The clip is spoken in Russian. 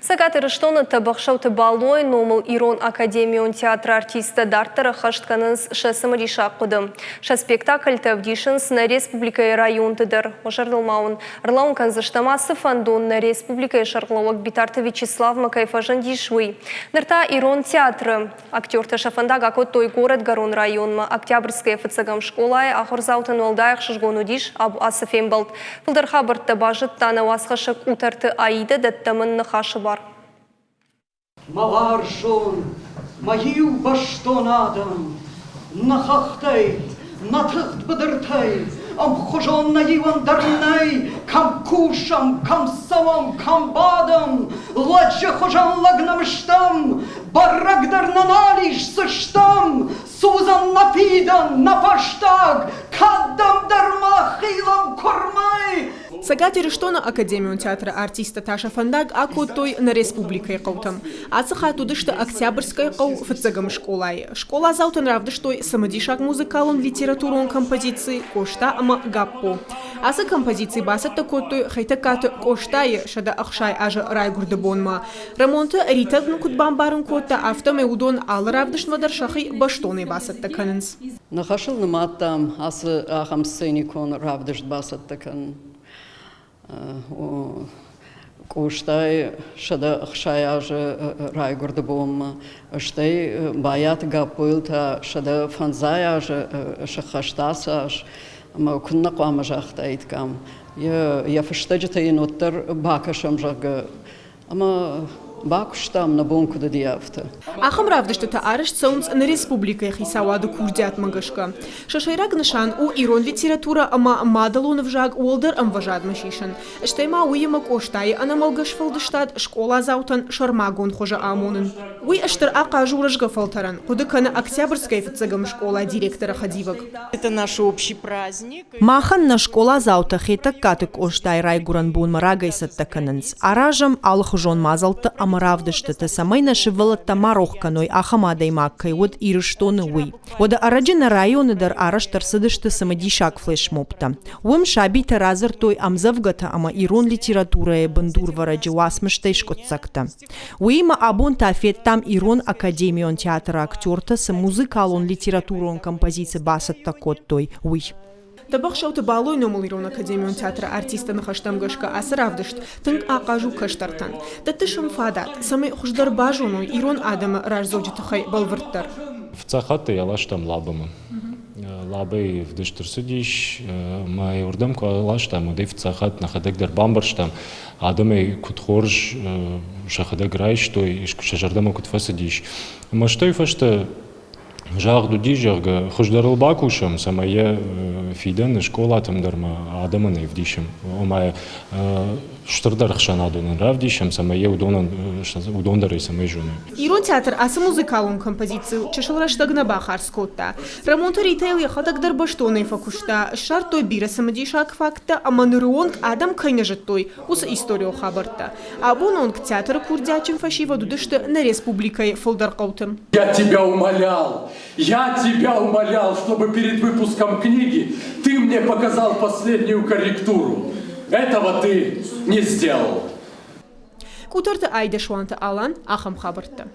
Сагатыр штоны табақшауты балой номыл Ирон Академион театр артисты дарттары қаштканыз шасымы решақ құды. Ша спектакль тавдишінс на республика районтыдыр. Ожардылмауын Ырлауын канзыштамасы фандон на республика шарғылауық битарты Вячеслав Макайфажан дишвы. Нырта Ирон театры. Актерты шафандага той город Гарон районма. Октябрьская фыцагам школай ахырзаутын олдайық шыжгону диш абу асыфем балд. Пылдар хабыртты бажыт таны васқышық утарты аиды даттамын нахашы бар. Малар жон, мою ба что надо, нахахтай, натыхт бадыртай, амхожон наиван дарнай, кам кушам, кам самам, кам бадам, ладжа хожан лагнамштам, барагдар наналиш сыштам, сузан напидан, напаштаг, каддам дарма хилам кормай. Сагатыр штона Академион театра артиста Таша Фандаг аку той на республикой қаутам. Ацыха тудышты Октябрьская қау фыцагам школай. Школа заутын равдыштой самодишак музыкалон литературон композиции кошта ама гаппо. Асы композиции басат такой хайтакаты коштае шада ахшай ажа райгурды бонма. Ремонты ритагн кутбамбарын кота автоме удон ал равдышмадар шахи баштоны басат таканынс. Нахашыл наматтам асы ахам сценикон равдышт басат такан. Куштай шада хшаяжы райгурды бомма, штай баят гапылта шада фанзаяжы шахаштасаш, ма кунна қуама жақтайткам. Я фыштаджетайын оттар бакашам жағы, ама бакуштам на бонку да диафта. Ахам равдышты та арыш цаунц на республика хисавады курдят магашка. Шашайраг нышан у Ирон литература ама мадалон вжаг уолдер амважад машишан. Штайма уема коштай ана малгашфалдыштад школа заутан шармагон хожа амонын. Уй аштар ака журашга фалтаран. Кудыкана Октябрьская фицагам школа директора Хадивак. Это наш общий праздник. Махан на школа заута хитак катык оштай райгуран бун марагайсат такананс. Аражам алхужон мазалта Равдышты те самай нашивала тамарохканой ахамадай маккай вот ирыштоны уй. Ода араджина районы дар араштар сыдышты самодишак флешмопта. Уым шабита разыр той амзавгата ама Ирон литература бандур вараджи уасмыштай шкотсакта. Уима абон тафет там Ирон Академион театра актерта с музыкалон литературон композиции басат такот той уй. Табақшауты балой номыл Ирон Академион театра артиста нахаштамгашка асы равдышт тынг ақажу каштартан. Таттышым фадат, самай хуждар бажону Ирон адама ражзоджитахай балвырттар. В цахаты ялаштам лабымы. Лабы в дыштырсудиш, май урдамку алаштам, удай в цахат нахадагдар бамбарштам, адамай кутхорж шахадаграйш, той шажардама кутфасадиш. Маштай фашта Жағду дижерга хуждарыл бакушам самая фиден школа там дарма адаманы вдишем. Омая штырдар хшанадунан равдишем самая удондары самая жуны. Ирон театр асы музыкалун композицию чешалраштагна бахар скотта. Ремонту ритейл яхадагдар баштоны факушта. Шар той бира самадишак факта, а мануруонг адам кайнажет той ус историю хабарта. Абунонг театр курдячим фашива дудышты на республикой фолдаркаутым. Я тебя умолял, чтобы перед выпуском книги ты мне показал последнюю корректуру. Этого ты не сделал. Кутарта айда шуанта алан ахам хабарта.